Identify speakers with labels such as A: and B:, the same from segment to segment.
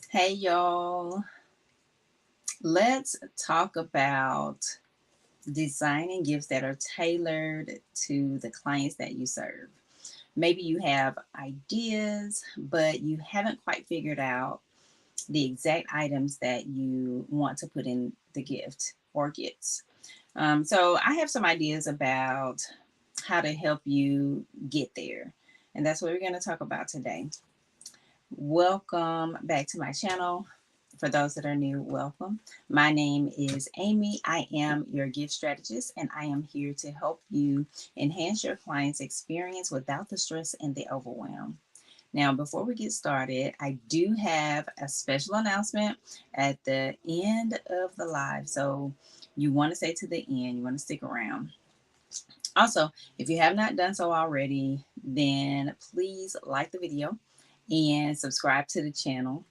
A: Hey y'all, let's talk about designing gifts that are tailored to the clients that you serve. Maybe you have ideas, but you haven't quite figured out the exact items that you want to put in the gift or gifts. So, I have some ideas about how to help you get there, and that's what we're going to talk about today. Welcome back to my channel. For those that are new, welcome. My name is Amy. I am your gift strategist, and I am here to help you enhance your client's experience without the stress and the overwhelm. Now, before we get started, I do have a special announcement at the end of the live. So you want to stay to the end, you want to stick around. Also, if you have not done so already, then please like the video and subscribe to the channel,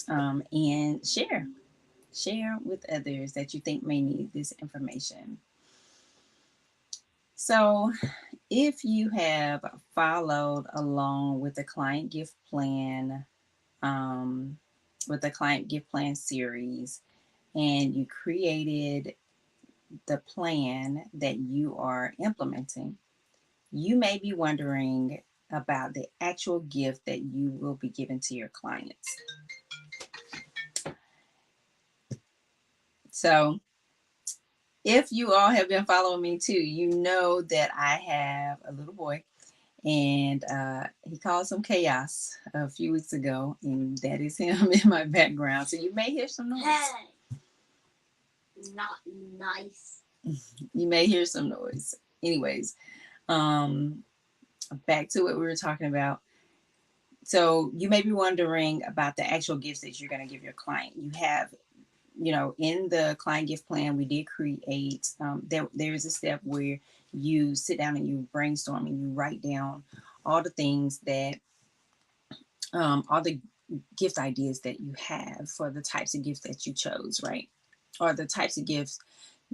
A: and share with others that you think may need this information. So, if you have followed along with the client gift plan, um, with the client gift plan series, and you created the plan that you are implementing, you may be wondering about the actual gift that you will be giving to your clients. So, if you all have been following me too, you know that I have a little boy, and he caused some chaos a few weeks ago, and that is him in my background. So you may hear some noise.
B: Hey, not nice.
A: You may hear some noise. Anyways, um, back to what we were talking about. So you may be wondering about the actual gifts that you're going to give your client. You have, in the client gift plan, we did create, there is a step where you sit down and you brainstorm and you write down all the things that, all the gift ideas that you have for the types of gifts that you chose, right? Or the types of gifts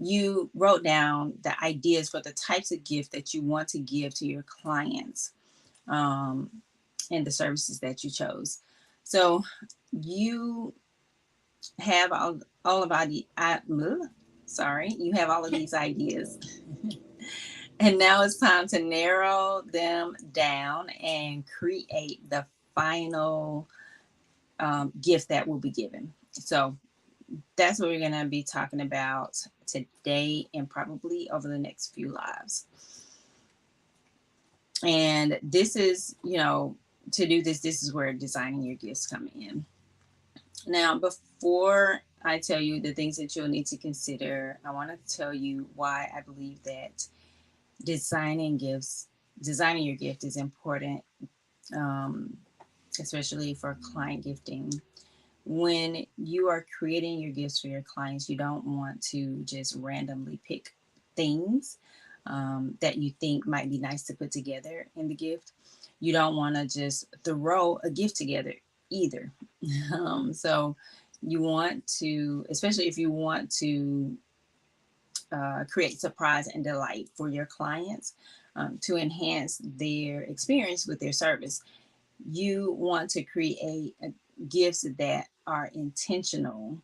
A: you wrote down, the ideas for the types of gift that you want to give to your clients, um, and the services that you chose. So you have all about the sorry, you have all of these ideas, and now it's time to narrow them down and create the final gift that will be given. So that's what we're going to be talking about today and probably over the next few lives. And this is, to do this, this is where designing your gifts come in. Now, before I tell you the things that you'll need to consider, I want to tell you why I believe that designing gifts, designing your gift is important, um, especially for client gifting. When you are creating your gifts for your clients, you don't want to just randomly pick things that you think might be nice to put together in the gift. You don't want to just throw a gift together either. So you want to, especially if you want to create surprise and delight for your clients, to enhance their experience with their service, you want to create gifts that are intentional.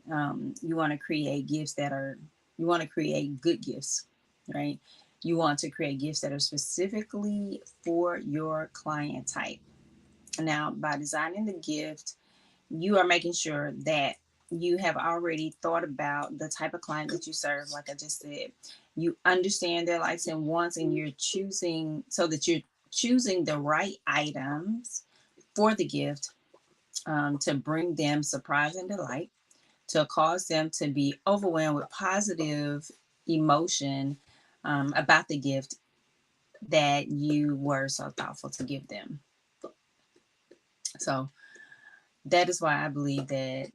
A: You want to create gifts that are, you want to create good gifts, right? You want to create gifts that are specifically for your client type. Now, by designing the gift, you are making sure that you have already thought about the type of client that you serve. Like I just said, you understand their likes and wants, and you're choosing so that you're choosing the right items for the gift, to bring them surprise and delight, to cause them to be overwhelmed with positive emotion, about the gift that you were so thoughtful to give them. So that is why I believe that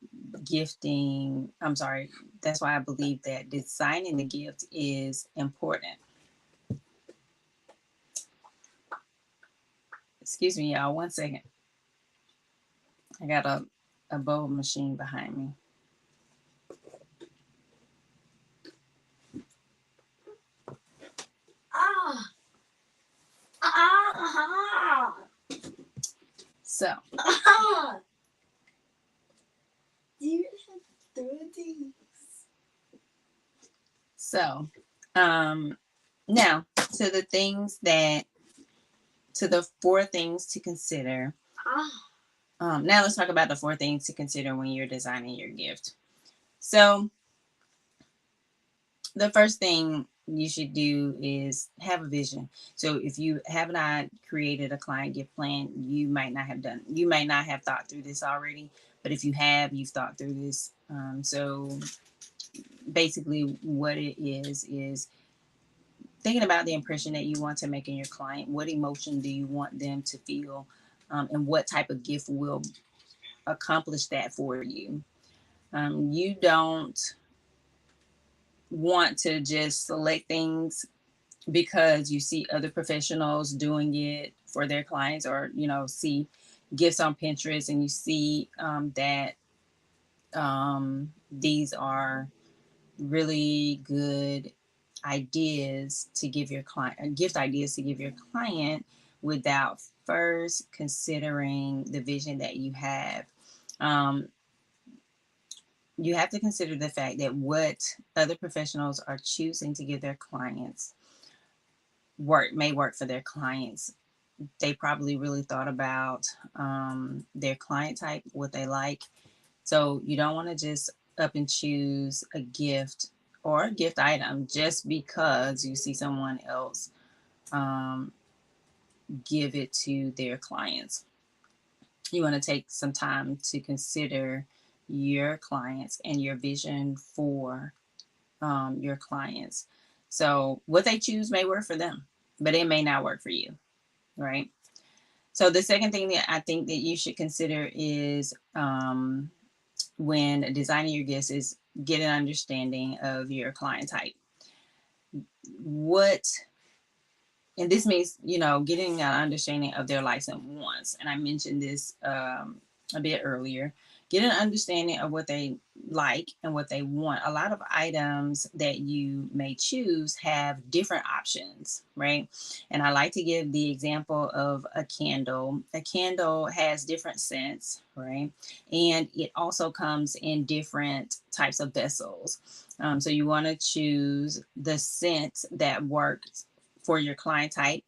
A: that's why I believe that designing the gift is important. Excuse me, y'all, 1 second. I got a bowl machine behind me.
B: Ah, ah,
A: So,
B: ah. Do you have thirty?
A: So, um, now to the things that to the four things to consider.
B: Ah.
A: Now let's talk about the four things to consider when you're designing your gift. So the first thing you should do is have a vision. So if you have not created a client gift plan, you might not have thought through this already, but if you have, you've thought through this. So basically what it is thinking about the impression that you want to make in your client. What emotion do you want them to feel? And what type of gift will accomplish that for you? You don't want to just select things because you see other professionals doing it for their clients, or see gifts on Pinterest and you see that these are really good ideas to give your client, gift ideas to give your client, without first considering the vision that you have. Um, you have to consider the fact that what other professionals are choosing to give their clients may work for their clients. They probably really thought about their client type, what they like. So you don't want to just up and choose a gift or a gift item just because you see someone else um, give it to their clients. You want to take some time to consider your clients and your vision for your clients. So what they choose may work for them, but it may not work for you, right? So the second thing that I think that you should consider is when designing your gifts is get an understanding of your client type. What And this means getting an understanding of their likes and wants. And I mentioned this a bit earlier. Get an understanding of what they like and what they want. A lot of items that you may choose have different options, right? And I like to give the example of a candle. A candle has different scents, right? And it also comes in different types of vessels. So you want to choose the scent that works for your client type,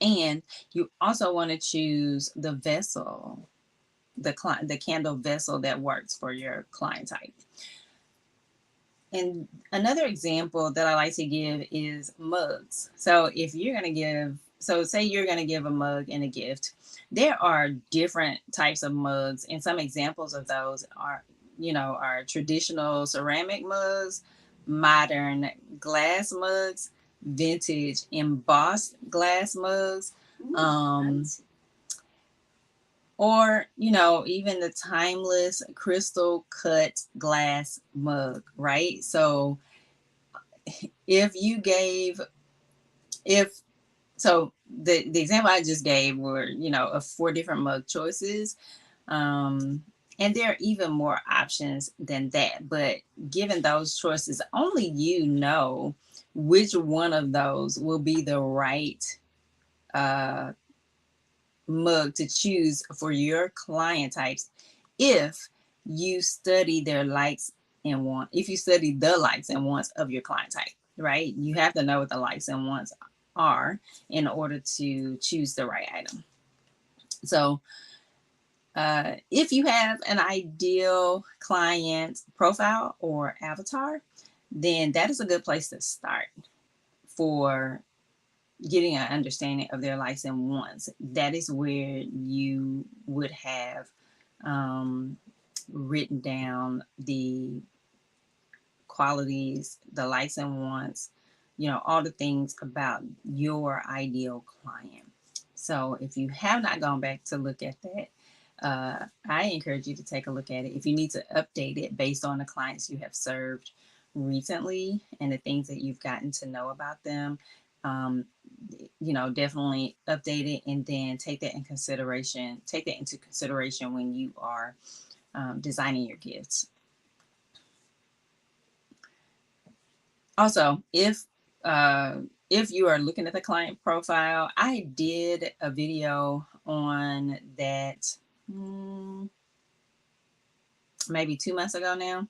A: and you also want to choose the vessel, the candle vessel that works for your client type. And another example that I like to give is mugs. So if you're going to give so say you're going to give a mug and a gift, there are different types of mugs, and some examples of those are traditional ceramic mugs, modern glass mugs, vintage embossed glass mugs, or even the timeless crystal cut glass mug, right? So if you gave if so the example I just gave were of four different mug choices, and there are even more options than that, but given those choices, only which one of those will be the right uh, mug to choose for your client types if you study their likes and wants. If you study the likes and wants of your client type, right? You have to know what the likes and wants are in order to choose the right item. So if you have an ideal client profile or avatar, then that is a good place to start for getting an understanding of their likes and wants. That is where you would have um, written down the qualities, the likes and wants, all the things about your ideal client. So if you have not gone back to look at that, I encourage you to take a look at it. If you need to update it based on the clients you have served recently and the things that you've gotten to know about them, um, definitely update it, and then take that into consideration when you are designing your gifts. Also, if you are looking at the client profile, I did a video on that. maybe 2 months ago now.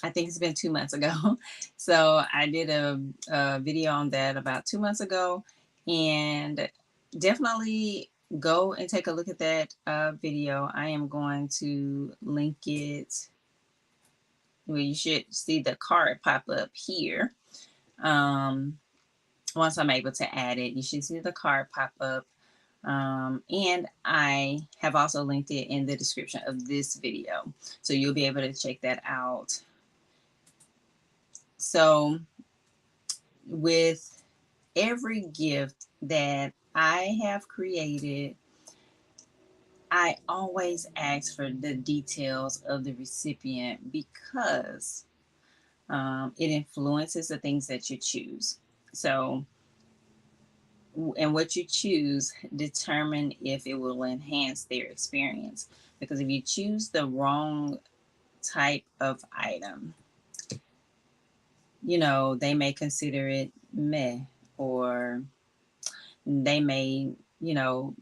A: I think it's been 2 months ago. So I did a video on that about 2 months ago, and definitely go and take a look at that video. I am going to link it. Well, you should see the card pop up here. Um, Once I'm able to add it, you should see the card pop up. And I have also linked it in the description of this video. So you'll be able to check that out. So, with every gift that I have created, I always ask for the details of the recipient because it influences the things that you choose. So, and what you choose determine if it will enhance their experience. Because if you choose the wrong type of item, they may consider it meh, or they may,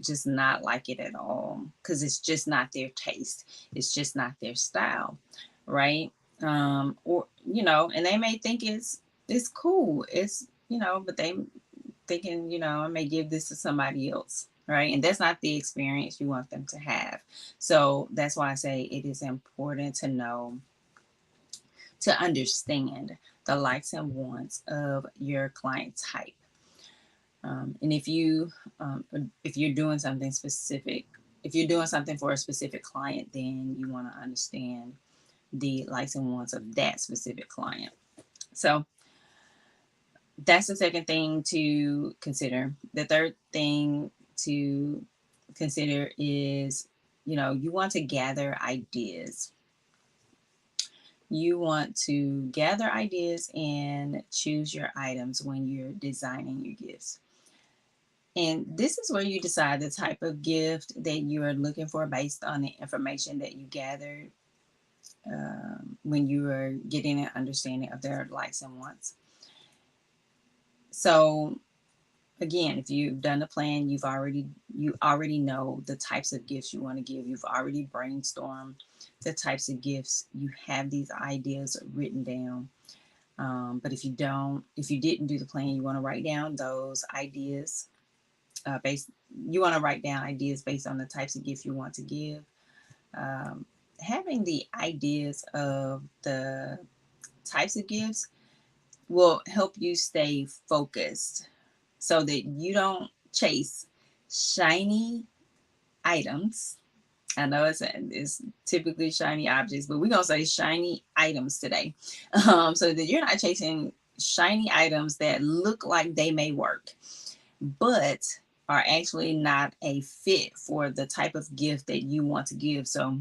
A: just not like it at all because it's just not their taste. It's just not their style, right? Or, and they may think it's cool. But they thinking, I may give this to somebody else, right? And that's not the experience you want them to have. So that's why I say it is important to know, to understand the likes and wants of your client type. And if you're doing something specific, if you're doing something for a specific client, then you want to understand the likes and wants of that specific client. So that's the second thing to consider. The third thing to consider is, you want to gather ideas. You want to gather ideas and choose your items when you're designing your gifts. And this is where you decide the type of gift that you are looking for based on the information that you gathered when you are getting an understanding of their likes and wants. So again, if you've done a plan, you already know the types of gifts you want to give. You've already brainstormed the types of gifts. You have these ideas written down. But if you didn't do the plan, you want to write down those ideas based. You want to write down ideas based on the types of gifts you want to give. Um, Having the ideas of the types of gifts will help you stay focused so that you don't chase shiny items. I know it's typically shiny objects, but we're going to say shiny items today. So that you're not chasing shiny items that look like they may work, but are actually not a fit for the type of gift that you want to give. So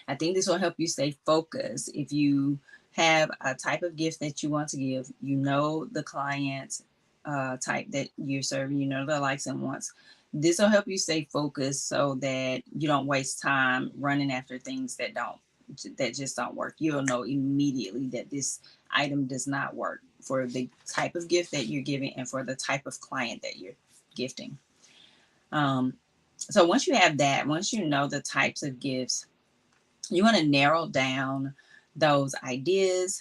A: I think this will help you stay focused. If you have a type of gift that you want to give, the client type that you're serving, the likes and wants. This will help you stay focused so that you don't waste time running after things that just don't work. You'll know immediately that this item does not work for the type of gift that you're giving and for the type of client that you're gifting. So once you have that, once you know the types of gifts, you want to narrow down those ideas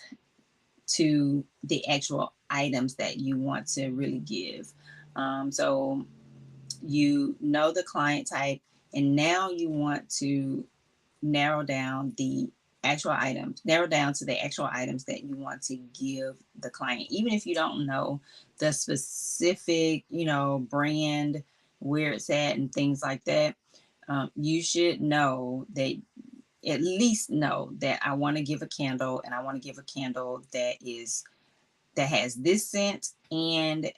A: to the actual items that you want to really give. So you know the client type, and now you want to narrow down narrow down to the actual items that you want to give the client. Even if you don't know the specific, brand, where it's at, and things like that, you should know that at least know that I want to give a candle, and I want to give a candle that has this scent, and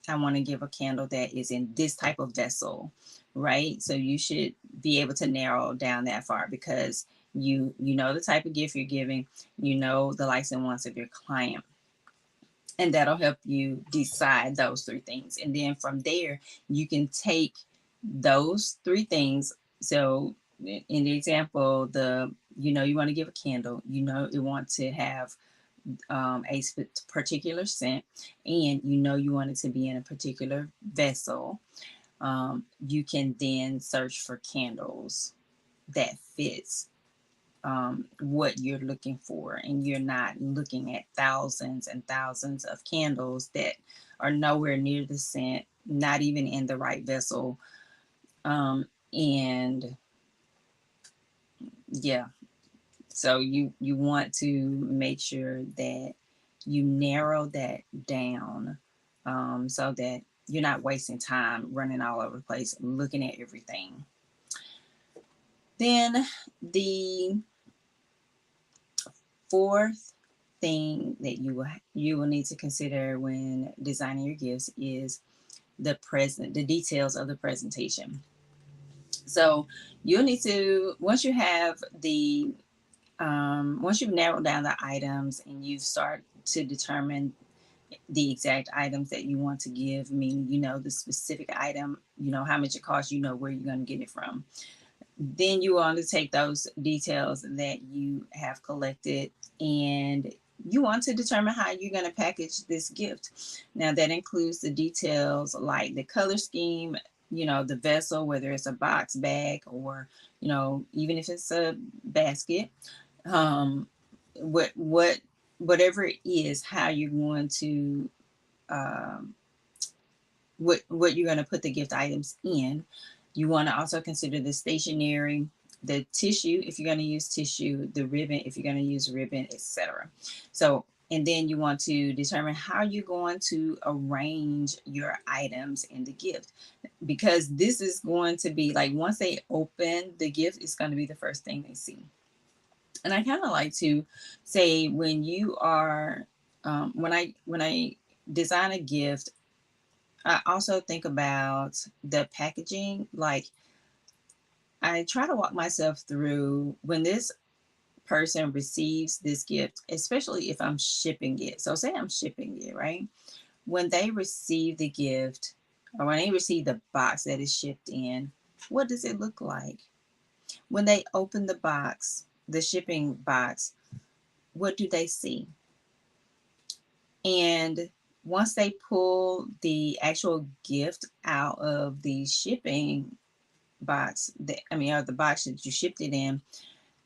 A: I want to give a candle that is in this type of vessel, right? So you should be able to narrow down that far because you know the type of gift you're giving, you know the likes and wants of your client, and that'll help you decide those three things. And then from there, you can take those three things. So in the example, you want to give a candle, you want to have a particular scent, and you want it to be in a particular vessel. You can then search for candles that fits what you're looking for, and you're not looking at thousands and thousands of candles that are nowhere near the scent, not even in the right vessel. And yeah, so you want to make sure that you narrow that down, so that you're not wasting time running all over the place looking at everything. Then the fourth thing that you will need to consider when designing your gifts is the details of the presentation. So you'll need to, once you have the once you've narrowed down the items and you start to determine the exact items that you want to give, meaning you know the specific item, you know how much it costs, you know where you're going to get it from. Then you want to take those details that you have collected, and you want to determine how you're going to package this gift. Now, that includes the details like the color scheme, the vessel, whether it's a box, bag, or, even if it's a basket. Um, what whatever it is, how you're going to um, what you're going to put the gift items in. You want to also consider the stationery, the tissue if you're going to use tissue, the ribbon if you're going to use ribbon, etc. So, and then you want to determine how you're going to arrange your items in the gift, because this is going to be like, once they open the gift, it's going to be the first thing they see. And I kind of like to say, when you are when I design a gift, I also think about the packaging. Like, I try to walk myself through when this person receives this gift, especially if I'm shipping it. So, say I'm shipping it, right? When they receive the gift, or when they receive the box that is shipped in, what does it look like? When they open the box, the shipping box, what do they see? And once they pull the actual gift out of the shipping box, or the box that you shipped it in,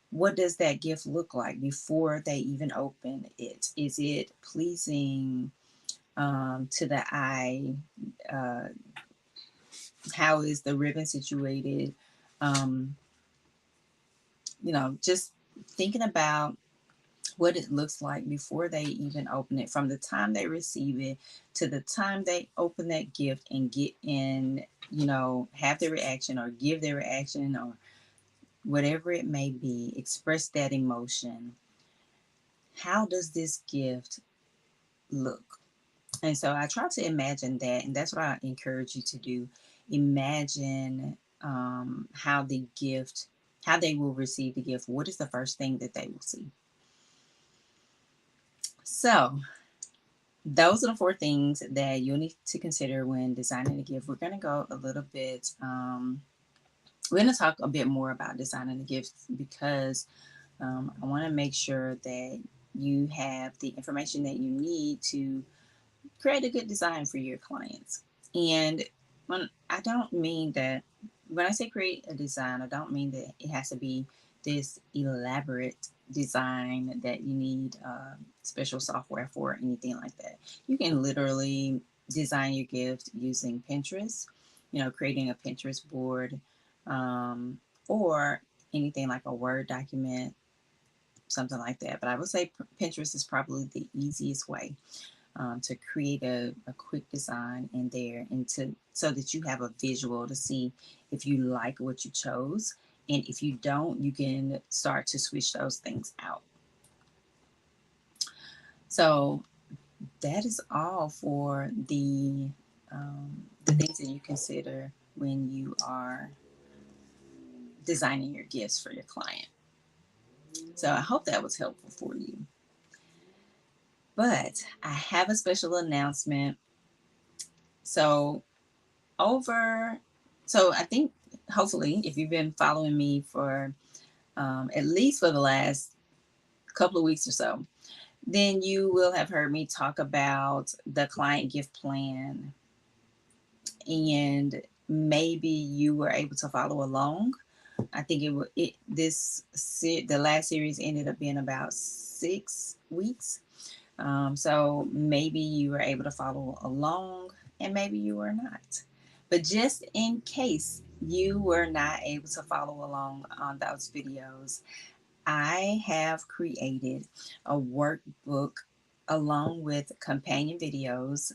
A: what does that gift look like before they even open it? Is it pleasing to the eye? Uh, how is the ribbon situated? Um, just thinking about what it looks like before they even open it, from the time they receive it to the time they open that gift and get in, have their reaction or give their reaction, or whatever it may be, express that emotion. How does this gift look? And so I try to imagine that, and that's what I encourage you to do. Imagine how they will receive the gift. What is the first thing that they will see? So, those are the four things that you'll need to consider when designing a gift. We're going to go a little bit, we're going to talk a bit more about designing a gift, because I want to make sure that you have the information that you need to create a good design for your clients. And when I don't mean that, when I say create a design, I don't mean that it has to be this elaborate design that you need special software for, or anything like that. You can literally design your gift using Pinterest, creating a Pinterest board, um, or anything like a Word document, something like that. But I would say Pinterest is probably the easiest way to create a quick design in there, and so that you have a visual to see if you like what you chose. And if you don't, you can start to switch those things out. So that is all for the things that you consider when you are designing your gifts for your client. So I hope that was helpful for you. But I have a special announcement. So over so I think, hopefully, if you've been following me for at least for the last couple of weeks or so, then you will have heard me talk about the client gift plan, and maybe you were able to follow along. I think the last series ended up being about 6 weeks. So maybe you were able to follow along and maybe you were not. But just in case you were not able to follow along on those videos, I have created a workbook along with companion videos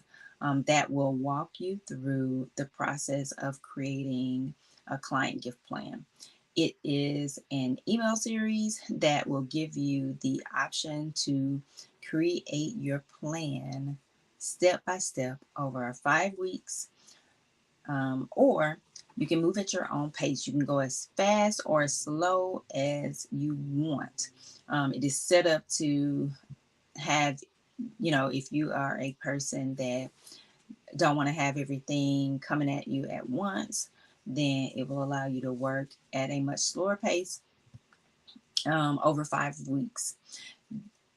A: that will walk you through the process of creating a client gift plan. It is an email series that will give you the option to create your plan step by step over 5 weeks, or you can move at your own pace. You can go as fast or as slow as you want. It is set up to have, if you are a person that don't want to have everything coming at you at once, then it will allow you to work at a much slower pace over 5 weeks.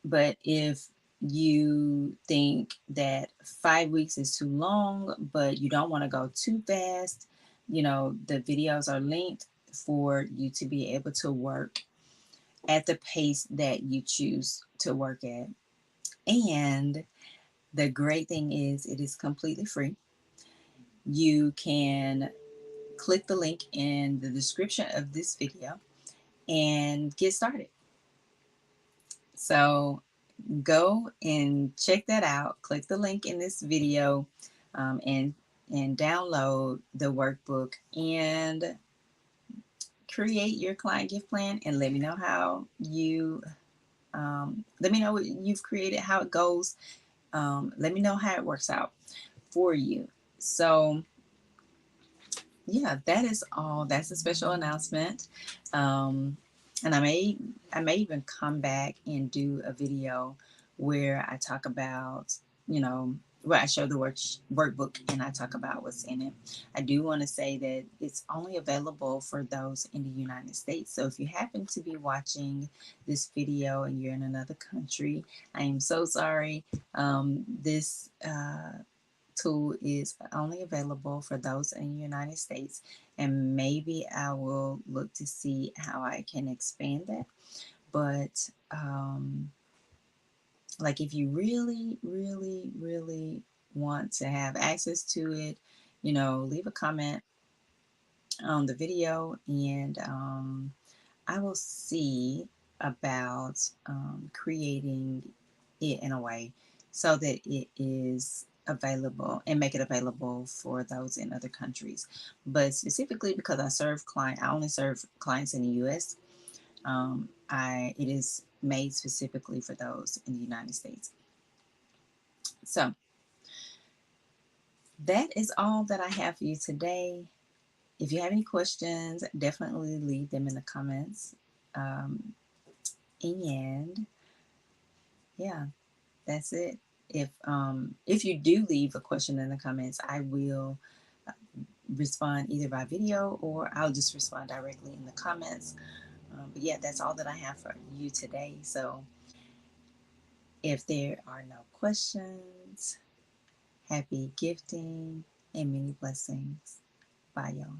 A: But if you think that 5 weeks is too long, but you don't want to go too fast, the videos are linked for you to be able to work at the pace that you choose to work at. And the great thing is, it is completely free. You can click the link in the description of this video and get started. So go and check that out. Click the link in this video, and download the workbook and create your client gift plan. And let me know how you let me know what you've created, how it goes. Let me know how it works out for you. So yeah, that is all. That's a special announcement. Um, and I may even come back and do a video where I talk about, where I show the workbook and I talk about what's in it. I do want to say that it's only available for those in the United States. So if you happen to be watching this video and you're in another country, I am so sorry. This tool is only available for those in the United States, and maybe I will look to see how I can expand that. But like, if you really, really, really want to have access to it, leave a comment on the video, and I will see about creating it in a way so that it is available and make it available for those in other countries. But specifically because I only serve clients in the U.S. It is made specifically for those in the United States. So that is all that I have for you today. If you have any questions, definitely leave them in the comments. And yeah, that's it. If you do leave a question in the comments, I will respond either by video or I'll just respond directly in the comments. But yeah, that's all that I have for you today. So if there are no questions, happy gifting and many blessings. Bye, y'all.